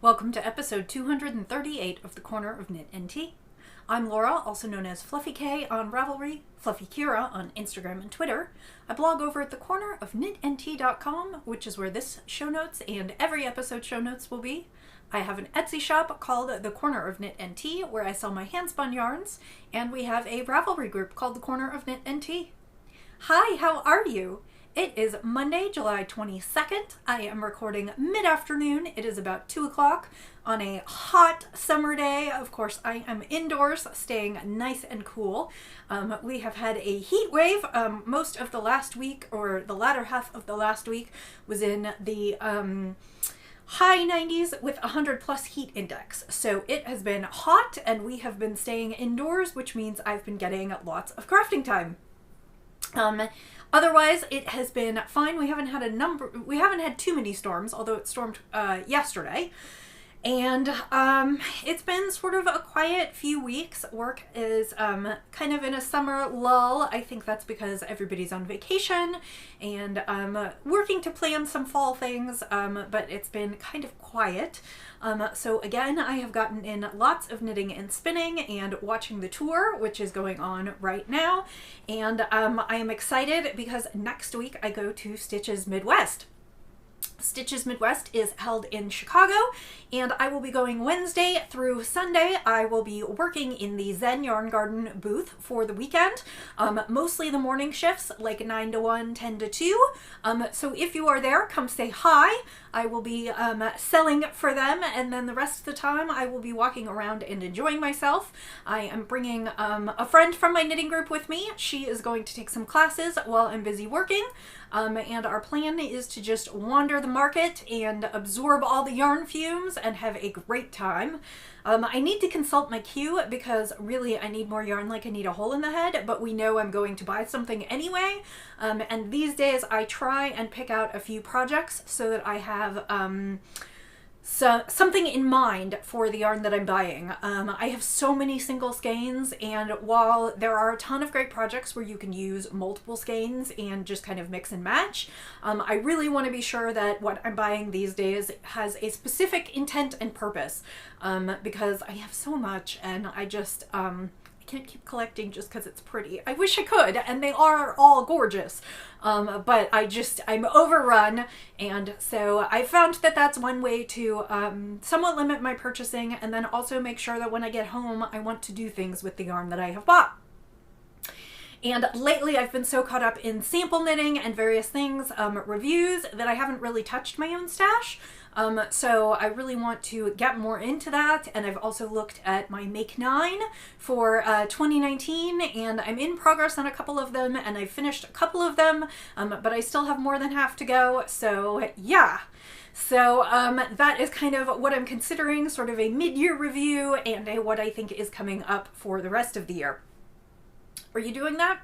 Welcome to episode 238 of the Corner of Knit and Tea. I'm Laura, also known as Fluffy K on Ravelry, Fluffy Kira on Instagram and Twitter. I blog over at thecornerofknitandtea.com, which is where this show notes and every episode show notes will be. I have an Etsy shop called The Corner of Knit and Tea, where I sell my hand-spun yarns, and we have a Ravelry group called The Corner of Knit and Tea. Hi, how are you? It is Monday, July 22nd. I am recording mid-afternoon. It is about 2 o'clock on a hot summer day. Of course, I am indoors, staying nice and cool. We have had a heat wave. Most of the last week, or the latter half of the last week, was in the high 90s with 100 plus heat index. So it has been hot, and we have been staying indoors, which means I've been getting lots of crafting time. Otherwise, it has been fine. We haven't had too many storms, although it stormed yesterday. And it's been sort of a quiet few weeks. Work is kind of in a summer lull. I think that's because everybody's on vacation and working to plan some fall things, but it's been kind of quiet. So again, I have gotten in lots of knitting and spinning and watching the tour, which is going on right now. And I am excited because next week I go to Stitches Midwest. Stitches Midwest is held in Chicago, and I will be going Wednesday through Sunday. I will be working in the Zen Yarn Garden booth for the weekend, mostly the morning shifts, like 9 to 1, 10 to 2. So if you are there, come say hi. I will be selling for them, and then the rest of the time I will be walking around and enjoying myself. I am bringing a friend from my knitting group with me. She is going to take some classes while I'm busy working. And our plan is to just wander the market and absorb all the yarn fumes and have a great time. I need to consult my queue because really I need more yarn, like I need a hole in the head, but we know I'm going to buy something anyway. And these days I try and pick out a few projects so that I have something in mind for the yarn that I'm buying. I have so many single skeins, and while there are a ton of great projects where you can use multiple skeins and just kind of mix and match, I really want to be sure that what I'm buying these days has a specific intent and purpose, because I have so much and I just can't keep collecting just because it's pretty. I wish I could, and they are all gorgeous, but I'm overrun, and so I found that that's one way to somewhat limit my purchasing, and then also make sure that when I get home I want to do things with the yarn that I have bought. And lately I've been so caught up in sample knitting and various things, reviews, that I haven't really touched my own stash. So I really want to get more into that, and I've also looked at my Make 9 for 2019, and I'm in progress on a couple of them, and I've finished a couple of them, but I still have more than half to go, so yeah. So that is kind of what I'm considering, sort of a mid-year review, and what I think is coming up for the rest of the year. Are you doing that?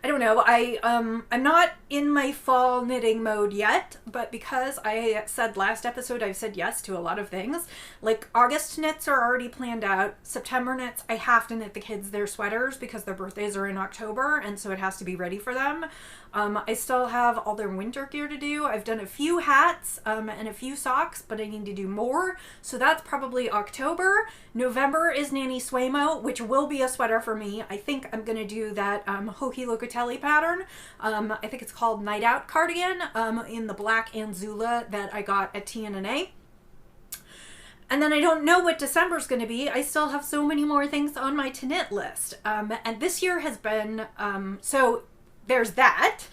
I don't know. I'm not in my fall knitting mode yet, but because I said last episode I've said yes to a lot of things. Like August knits are already planned out. September knits, I have to knit the kids their sweaters because their birthdays are in October, and so it has to be ready for them. I still have all their winter gear to do. I've done a few hats and a few socks, but I need to do more. So that's probably October. November is Nanny Swaymo, which will be a sweater for me. I think I'm going to do that Hoki Locatelli pattern. I think it's called Night Out Cardigan in the black and Zula that I got at TNNA. And then I don't know what December's going to be. I still have so many more things on my to knit list. And this year has been, so there's that.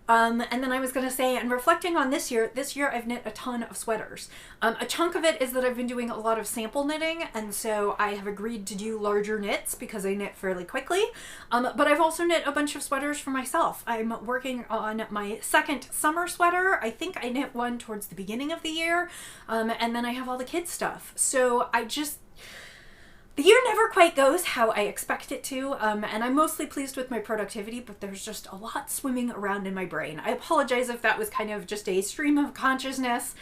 And then I was going to say, and reflecting on this year I've knit a ton of sweaters. A chunk of it is that I've been doing a lot of sample knitting, and so I have agreed to do larger knits because I knit fairly quickly. But I've also knit a bunch of sweaters for myself. I'm working on my second summer sweater. I think I knit one towards the beginning of the year. And then I have all the kids stuff. So the year never quite goes how I expect it to, and I'm mostly pleased with my productivity, but there's just a lot swimming around in my brain. I apologize if that was kind of just a stream of consciousness,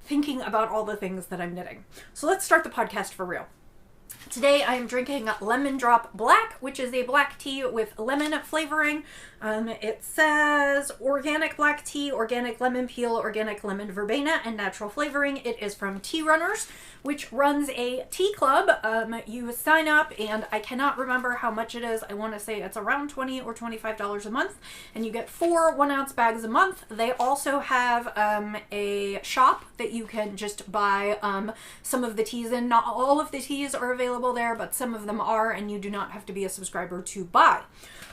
thinking about all the things that I'm knitting. So let's start the podcast for real. Today I am drinking Lemon Drop Black, which is a black tea with lemon flavoring. It says organic black tea, organic lemon peel, organic lemon verbena, and natural flavoring. It is from Tea Runners, which runs a tea club. You sign up, and I cannot remember how much it is. I want to say it's around $20 or $25 a month, and you get 4 1-ounce bags a month. They also have a shop that you can just buy some of the teas in. Not all of the teas are available there, but some of them are, and you do not have to be a subscriber to buy.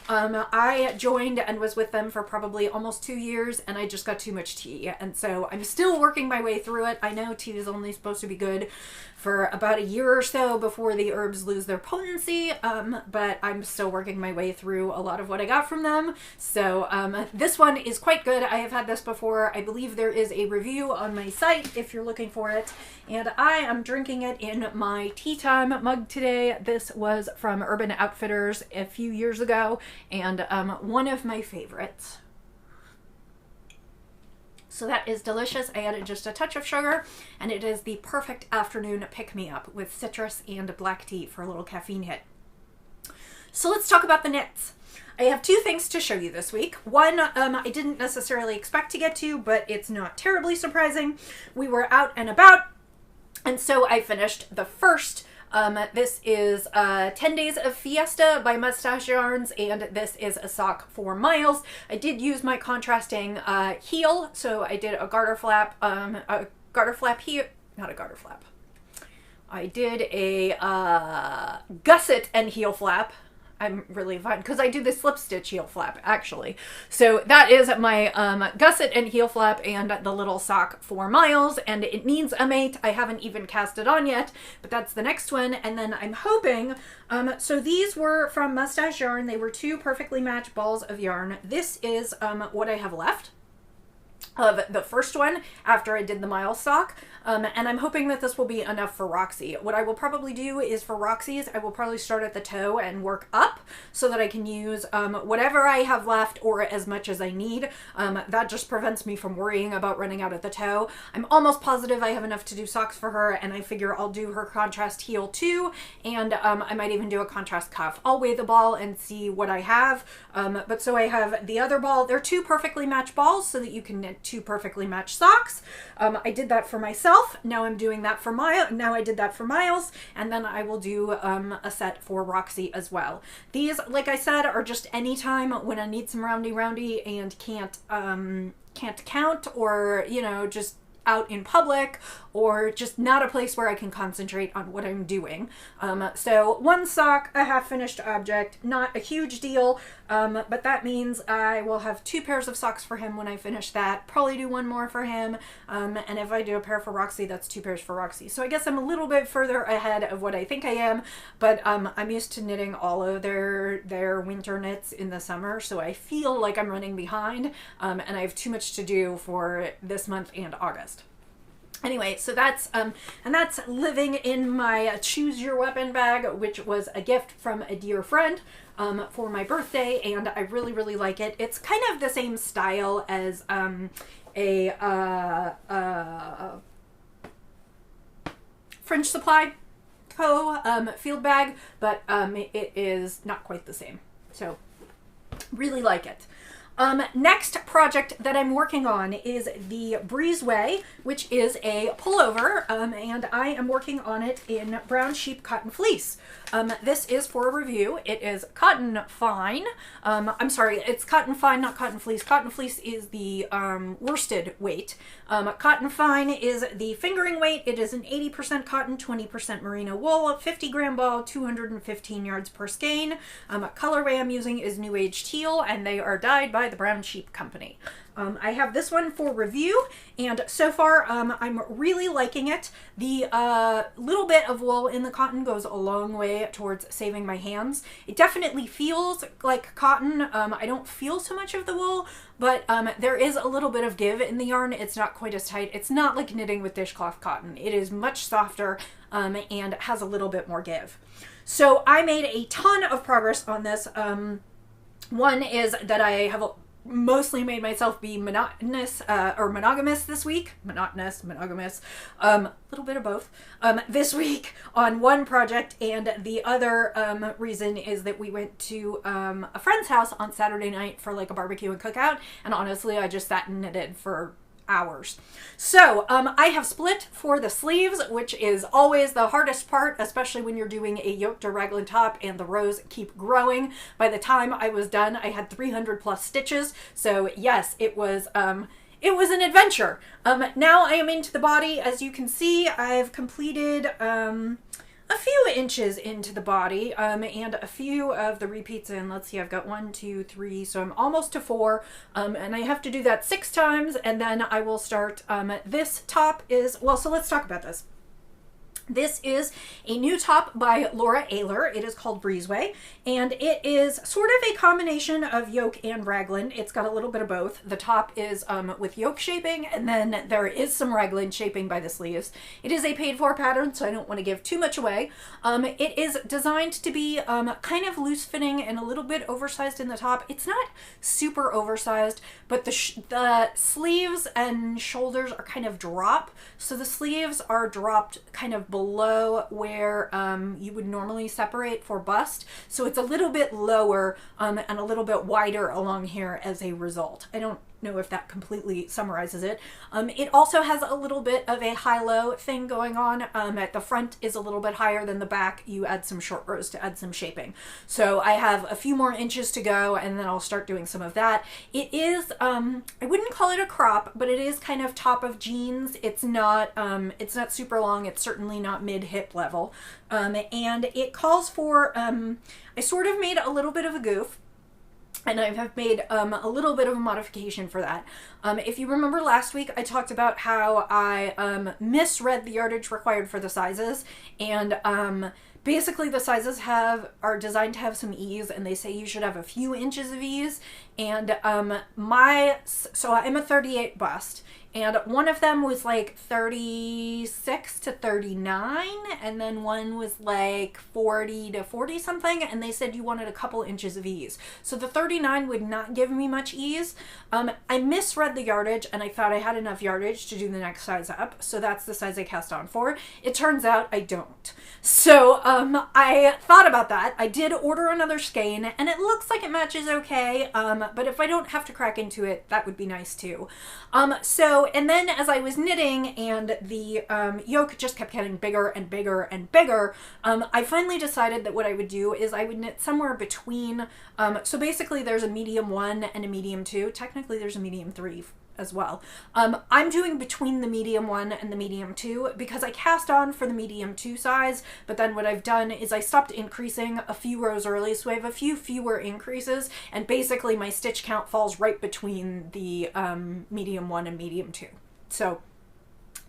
I joined and was with them for probably almost 2 years, and I just got too much tea, and so I'm still working my way through it. I know tea is only supposed to be good for about a year or so before the herbs lose their potency, but I'm still working my way through a lot of what I got from them. So this one is quite good. I have had this before. I believe there is a review on my site if you're looking for it, and I am drinking it in my tea time mug today. This was from Urban Outfitters a few years ago, and one of my favorites. So that is delicious. I added just a touch of sugar, and it is the perfect afternoon pick-me-up with citrus and black tea for a little caffeine hit. So let's talk about the knits. I have 2 things to show you this week. One, I didn't necessarily expect to get to, but it's not terribly surprising. We were out and about, and so I finished the first. This is 10 Days of Fiesta by Mustache Yarns, and this is a sock for Miles. I did use my contrasting heel, so I did a garter flap here, not a garter flap. I did a gusset and heel flap. I'm really fun because I do the slip stitch heel flap actually. So that is my gusset and heel flap and the little sock for Miles, and it needs a mate. I haven't even cast it on yet, but that's the next one. And then I'm hoping, so these were from Mustache Yarn. They were 2 perfectly matched balls of yarn. This is what I have left of the first one after I did the Miles sock. And I'm hoping that this will be enough for Roxy. What I will probably do is for Roxy's, I will probably start at the toe and work up so that I can use whatever I have left or as much as I need. That just prevents me from worrying about running out at the toe. I'm almost positive I have enough to do socks for her, and I figure I'll do her contrast heel too, and I might even do a contrast cuff. I'll weigh the ball and see what I have. But so I have the other ball. They're 2 perfectly matched balls so that you can knit 2 perfectly matched socks. I did that for myself. Now I'm doing that for now I did that for Miles, and then I will do a set for Roxy as well. These, like I said, are just any time when I need some roundy and can't count, or just out in public, or just not a place where I can concentrate on what I'm doing. So 1 sock, a half finished object, not a huge deal, but that means I will have 2 pairs of socks for him when I finish that, probably do 1 more for him, and if I do a pair for Roxy, that's 2 pairs for Roxy. So I guess I'm a little bit further ahead of what I think I am, but I'm used to knitting all of their winter knits in the summer, so I feel like I'm running behind, and I have too much to do for this month and August. Anyway, so that's living in my Choose Your Weapon bag, which was a gift from a dear friend for my birthday, and I really, really like it. It's kind of the same style as a French Supply Co. field bag, but it is not quite the same. So, really like it. Next project that I'm working on is the Breezeway, which is a pullover, and I am working on it in brown sheep cotton fleece. This is for a review. It is cotton fine. I'm sorry, it's cotton fine, not cotton fleece. Cotton fleece is the worsted weight. Cotton fine is the fingering weight. It is an 80% cotton, 20% merino wool, 50-gram ball, 215 yards per skein. Colorway I'm using is New Age Teal, and they are dyed by the Brown Sheep Company. I have this one for review, and so far I'm really liking it. The little bit of wool in the cotton goes a long way towards saving my hands. It definitely feels like cotton. I don't feel so much of the wool, but there is a little bit of give in the yarn. It's not quite as tight. It's not like knitting with dishcloth cotton. It is much softer and has a little bit more give. So I made a ton of progress on this. One is that I have mostly made myself be monotonous or monogamous this week. Monogamous, a little bit of both this week on one project, and the other reason is that we went to a friend's house on Saturday night for like a barbecue and cookout, and honestly I just sat and knitted for hours. So I have split for the sleeves, which is always the hardest part, especially when you're doing a yoked or raglan top and the rows keep growing. By the time I was done, I had 300 plus stitches. So yes, it was an adventure. Now I am into the body. As you can see, I've completed a few inches into the body, and a few of the repeats in. Let's see, I've got 1, 2, 3, so I'm almost to 4, and I have to do that 6 times, and then I will start. This top is, well, so let's talk about this. This is a new top by Laura Ayler. It is called Breezeway, and it is sort of a combination of yoke and raglan. It's got a little bit of both. The top is with yoke shaping, and then there is some raglan shaping by the sleeves. It is a paid-for pattern, so I don't want to give too much away. It is designed to be kind of loose-fitting and a little bit oversized in the top. It's not super oversized, but the sleeves and shoulders are kind of drop. So the sleeves are dropped kind of below where you would normally separate for bust. So it's a little bit lower and a little bit wider along here as a result. I don't know if that completely summarizes it. It also has a little bit of a high-low thing going on. At the front is a little bit higher than the back. You add some short rows to add some shaping. So I have a few more inches to go, and then I'll start doing some of that. It is, I wouldn't call it a crop, but it is kind of top of jeans. It's not super long. It's certainly not mid-hip level. And it calls for, I sort of made a little bit of a goof, and I have made a little bit of a modification for that. If you remember last week, I talked about how I misread the yardage required for the sizes, and basically the sizes are designed to have some ease, and they say you should have a few inches of ease. And so I'm a 38 bust, and one of them was like 36 to 39, and then one was like 40 to 40 something, and they said you wanted a couple inches of ease. So the 39 would not give me much ease. I misread the yardage, and I thought I had enough yardage to do the next size up, so that's the size I cast on for. It turns out I don't. So I thought about that. I did order another skein, and it looks like it matches okay, but if I don't have to crack into it, that would be nice too. And then as I was knitting and the yoke just kept getting bigger and bigger and bigger, I finally decided that what I would do is I would knit somewhere between, so basically there's a medium 1 and a medium 2. Technically there's a medium 3 as well. I'm doing between the medium 1 and the medium 2 because I cast on for the medium 2 size, but then what I've done is I stopped increasing a few rows early, so I have a few fewer increases, and basically my stitch count falls right between the medium 1 and medium 2. So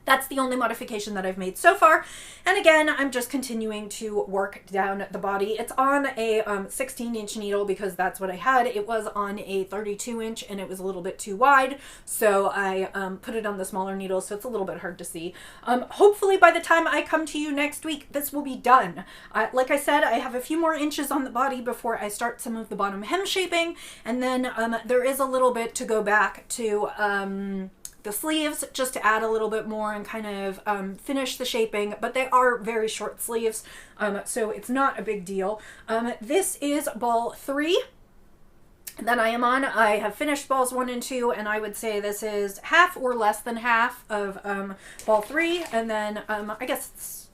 that's the only modification that I've made so far. And again, I'm just continuing to work down the body. It's on a 16-inch needle because that's what I had. It was on a 32-inch and it was a little bit too wide. So I put it on the smaller needle, so it's a little bit hard to see. Hopefully by the time I come to you next week, this will be done. Like I said, I have a few more inches on the body before I start some of the bottom hem shaping. And then there is a little bit to go back to the sleeves just to add a little bit more and kind of finish the shaping, but they are very short sleeves, so it's not a big deal. This is ball 3 that I am on. I have finished balls 1 and 2, and I would say this is half or less than half of ball 3, and then I guess it's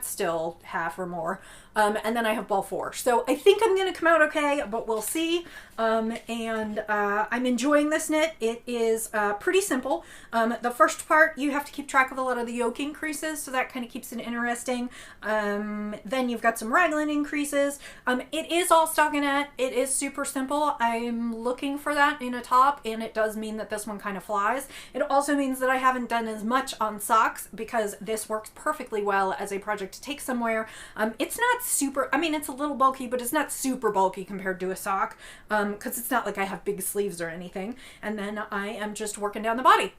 still half or more. And then I have ball 4. So I think I'm going to come out okay, but we'll see. And I'm enjoying this knit. It is pretty simple. The first part, you have to keep track of a lot of the yoke increases, so that kind of keeps it interesting. Then you've got some raglan increases. It is all stockinette. It is super simple. I'm looking for that in a top, and it does mean that this one kind of flies. It also means that I haven't done as much on socks because this works perfectly well as a project to take somewhere. It's not super, I mean, it's a little bulky, but it's not super bulky compared to a sock, because it's not like I have big sleeves or anything. And then I am just working down the body.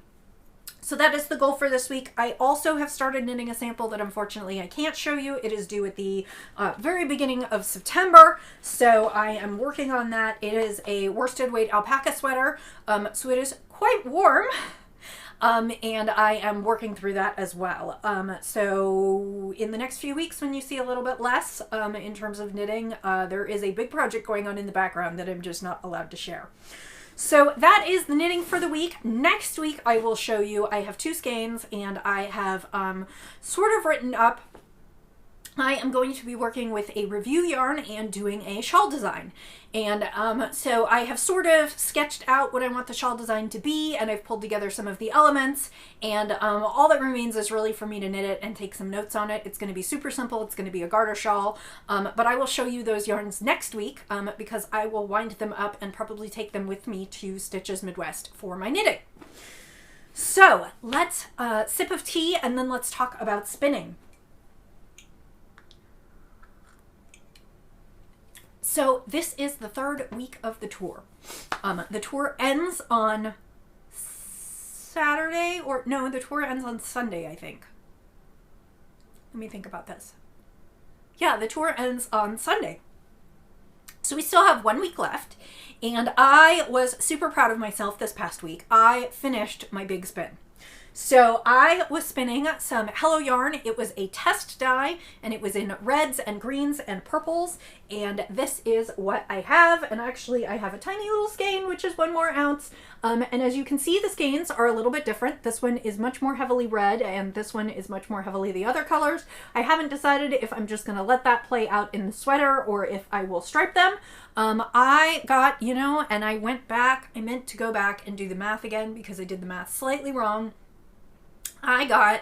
So that is the goal for this week. I also have started knitting a sample that unfortunately I can't show you. It is due at the very beginning of September. So I am working on that. It is a worsted weight alpaca sweater. So it is quite warm. And I am working through that as well. So in the next few weeks, when you see a little bit less in terms of knitting, there is a big project going on in the background that I'm just not allowed to share. So that is the knitting for the week. Next week, I will show you, I have 2 skeins and I have sort of written up, I am going to be working with a review yarn and doing a shawl design. And so I have sort of sketched out what I want the shawl design to be, and I've pulled together some of the elements, and all that remains is really for me to knit it and take some notes on it. It's going to be super simple. It's going to be a garter shawl, but I will show you those yarns next week because I will wind them up and probably take them with me to Stitches Midwest for my knitting. So let's sip of tea and then let's talk about spinning. So this is the 3rd week of the tour. The tour ends on Saturday, or no, the tour ends on Sunday, I think. Let me think about this. Yeah, the tour ends on Sunday. So we still have 1 week left, and I was super proud of myself this past week. I finished my big spin. So I was spinning some Hello yarn. It was a test dye, and it was in reds and greens and purples, and this is what I have. And actually I have a tiny little skein, which is 1 more ounce. And as you can see, the skeins are a little bit different. This one is much more heavily red, and this one is much more heavily the other colors. I haven't decided if I'm just gonna let that play out in the sweater or if I will stripe them. I got, and I went back, I meant to go back and do the math again because I did the math slightly wrong. I got,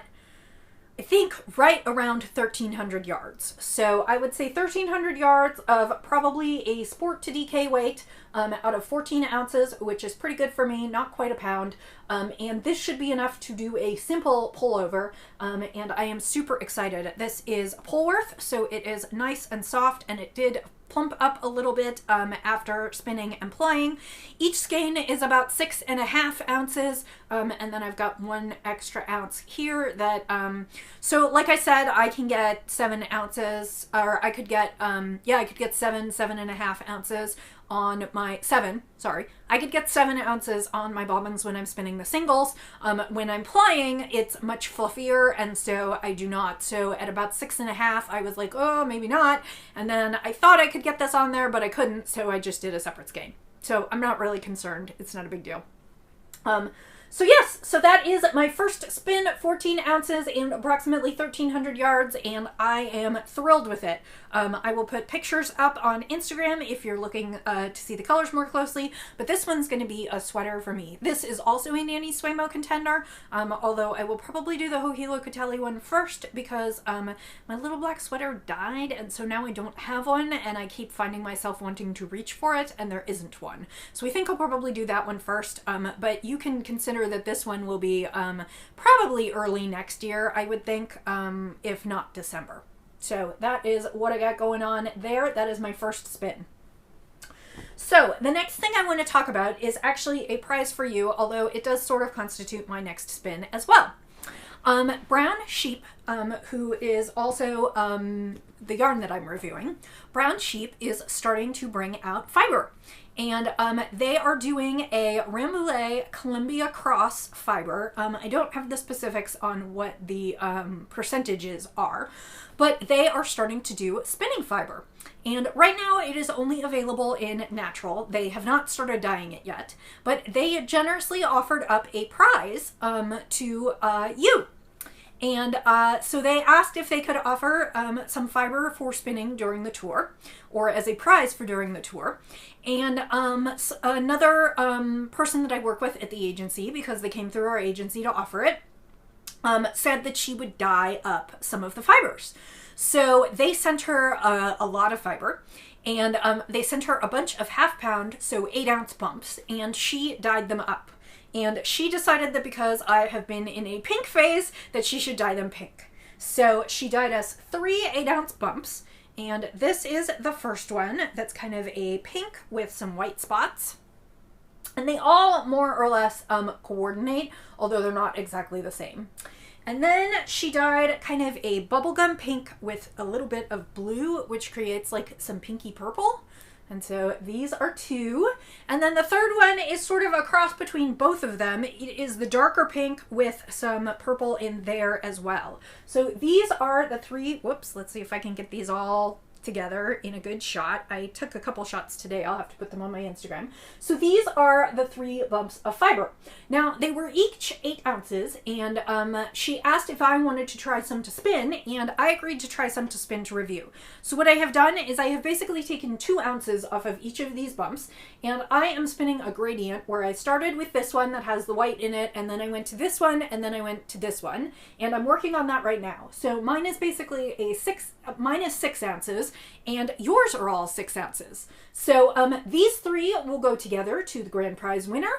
I think, right around 1,300 yards. So I would say 1,300 yards of probably a sport to DK weight out of 14 ounces, which is pretty good for me, not quite a pound. And this should be enough to do a simple pullover. And I am super excited. This is Polworth, so it is nice and soft, and it did plump up a little bit after spinning and plying. Each skein is about 6.5 ounces, and then I've got 1 extra ounce here that, so like I said, I can get 7 ounces, or I could get, I could get 7.5 ounces on my, I could get 7 ounces on my bobbins when I'm spinning the singles. When I'm plying, it's much fluffier, and so I do not. So at about 6.5, I was like, oh, maybe not. And then I thought I could get this on there, but I couldn't, so I just did a separate skein. So I'm not really concerned. It's not a big deal. So yes, so that is my first spin, 14 ounces and approximately 1,300 yards, and I am thrilled with it. I will put pictures up on Instagram if you're looking to see the colors more closely, but this one's going to be a sweater for me. This is also a Nanny Swaymo contender, although I will probably do the Hohilo Catelli one first because my little black sweater died, and so now I don't have one, and I keep finding myself wanting to reach for it, and there isn't one. So I think I'll probably do that one first, but you can consider that this one will be probably early next year, I would think, if not December. So that is what I got going on there. That is my first spin. So the next thing I want to talk about is actually a prize for you, although it does sort of constitute my next spin as well. Brown Sheep, who is also the yarn that I'm reviewing, Brown Sheep is starting to bring out fiber. And they are doing a Rambouillet Columbia Cross fiber. I don't have the specifics on what the percentages are, but they are starting to do spinning fiber. And right now it is only available in natural. They have not started dyeing it yet, but they generously offered up a prize to you. And so they asked if they could offer some fiber for spinning during the tour, or as a prize for during the tour. And another person that I work with at the agency, because they came through our agency to offer it, said that she would dye up some of the fibers. So they sent her a lot of fiber, and they sent her a bunch of 1/2 pound, so 8 ounce bumps, and she dyed them up. And she decided that because I have been in a pink phase, that she should dye them pink. So she dyed us 3 8 ounce bumps, and this is the first one that's kind of a pink with some white spots. And they all more or less coordinate, although they're not exactly the same. And then she dyed kind of a bubblegum pink with a little bit of blue, which creates like some pinky purple. And so these are 2. And then the third one is sort of a cross between both of them. It is the darker pink with some purple in there as well. So these are the 3, whoops, let's see if I can get these all together in a good shot. I took a couple shots today. I'll have to put them on my Instagram. So these are the 3 bumps of fiber. Now, they were each 8 ounces, and she asked if I wanted to try some to spin, and I agreed to try some to spin to review. So what I have done is I have basically taken 2 ounces off of each of these bumps, and I am spinning a gradient where I started with this one that has the white in it, and then I went to this one, and then I went to this one, and I'm working on that right now. So mine is basically mine is 6 ounces, and yours are all 6 ounces. So these 3 will go together to the grand prize winner,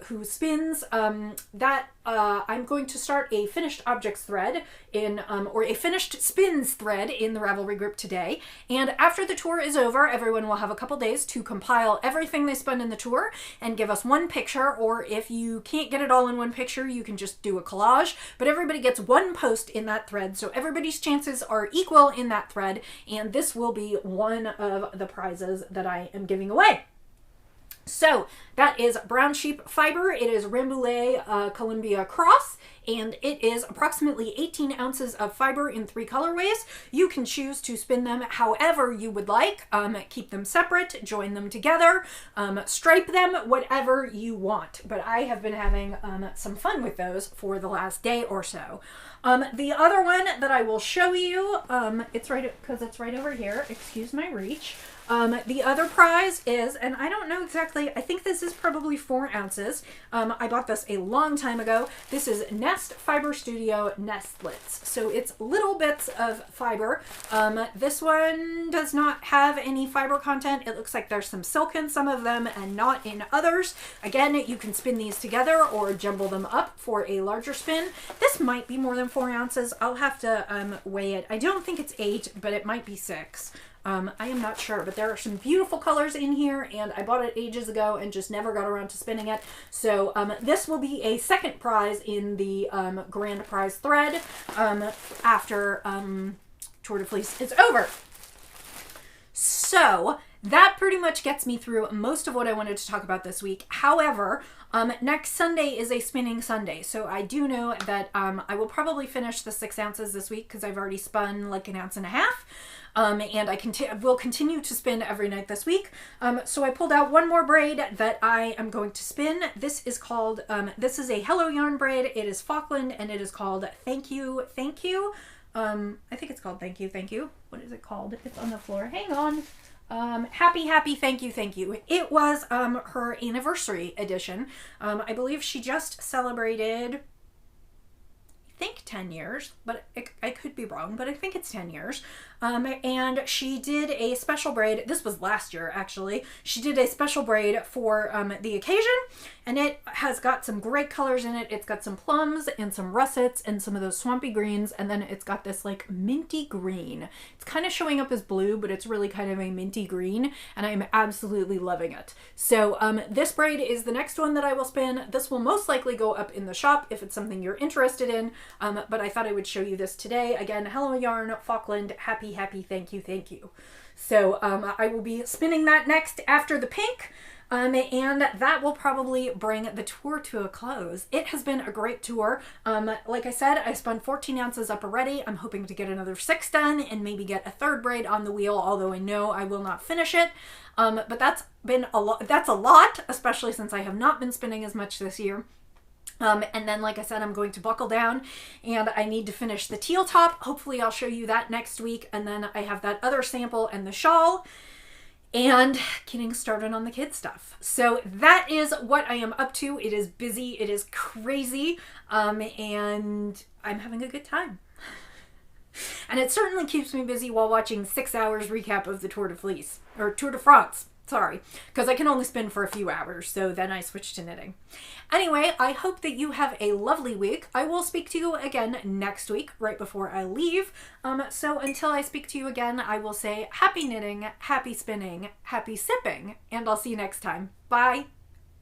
who spins that. I'm going to start a finished objects thread in, or a finished spins thread in the Ravelry group today. And after the tour is over, everyone will have a couple days to compile everything they spun in the tour and give us one picture, or if you can't get it all in one picture, you can just do a collage. But everybody gets one post in that thread, so everybody's chances are equal in that thread, and this will be one of the prizes that I am giving away. So that is brown sheep fiber. It is Rambouillet Columbia Cross, and it is approximately 18 ounces of fiber in 3 colorways. You can choose to spin them however you would like. Keep them separate, join them together, stripe them, whatever you want. But I have been having some fun with those for the last day or so. The other one that I will show you, it's right over here. Excuse my reach. The other prize is, and I don't know exactly, I think this is probably 4 ounces. I bought this a long time ago. This is Nest Fiber Studio Nestlets. So it's little bits of fiber. This one does not have any fiber content. It looks like there's some silk in some of them and not in others. Again, you can spin these together or jumble them up for a larger spin. This might be more than 4 ounces. I'll have to weigh it. I don't think it's 8, but it might be 6. I am not sure, but there are some beautiful colors in here, and I bought it ages ago and just never got around to spinning it. So this will be a second prize in the grand prize thread after Tour de Fleece is over. So that pretty much gets me through most of what I wanted to talk about this week. However, next Sunday is a spinning Sunday, so I do know that I will probably finish the 6 ounces this week because I've already spun like 1.5 ounces. And I will continue to spin every night this week. So I pulled out one more braid that I am going to spin. This is called, this is a Hello Yarn braid. It is Falkland, and it is called Thank You, Thank You. I think it's called Thank You, Thank You. What is it called? It's on the floor. Hang on. Happy, happy, thank you, thank you. It was her anniversary edition. I believe she just celebrated, I think 10 years, but I could be wrong, but I think it's 10 years. And she did a special braid. This was last year, actually. She did a special braid for the occasion, and it has got some great colors in it. It's got some plums and some russets and some of those swampy greens, and then it's got this like minty green. It's kind of showing up as blue, but it's really kind of a minty green, and I'm absolutely loving it. So this braid is the next one that I will spin. This will most likely go up in the shop if it's something you're interested in, but I thought I would show you this today. Again, Hello Yarn, Falkland, happy, happy, thank you, thank you. So I will be spinning that next after the pink, and that will probably bring the tour to a close. It has been a great tour. Like I said, I spun 14 ounces up already. I'm hoping to get another 6 done and maybe get a third braid on the wheel, although I know I will not finish it. But that's been a lot. That's a lot, especially since I have not been spinning as much this year. And then, like I said, I'm going to buckle down, and I need to finish the teal top. Hopefully I'll show you that next week. And then I have that other sample and the shawl, and getting started on the kids stuff. So that is what I am up to. It is busy. It is crazy. And I'm having a good time. And it certainly keeps me busy while watching 6 hours recap of the Tour de Fleece, or Tour de France. Sorry, because I can only spin for a few hours, so then I switch to knitting. Anyway, I hope that you have a lovely week. I will speak to you again next week, right before I leave. So until I speak to you again, I will say happy knitting, happy spinning, happy sipping, and I'll see you next time. Bye!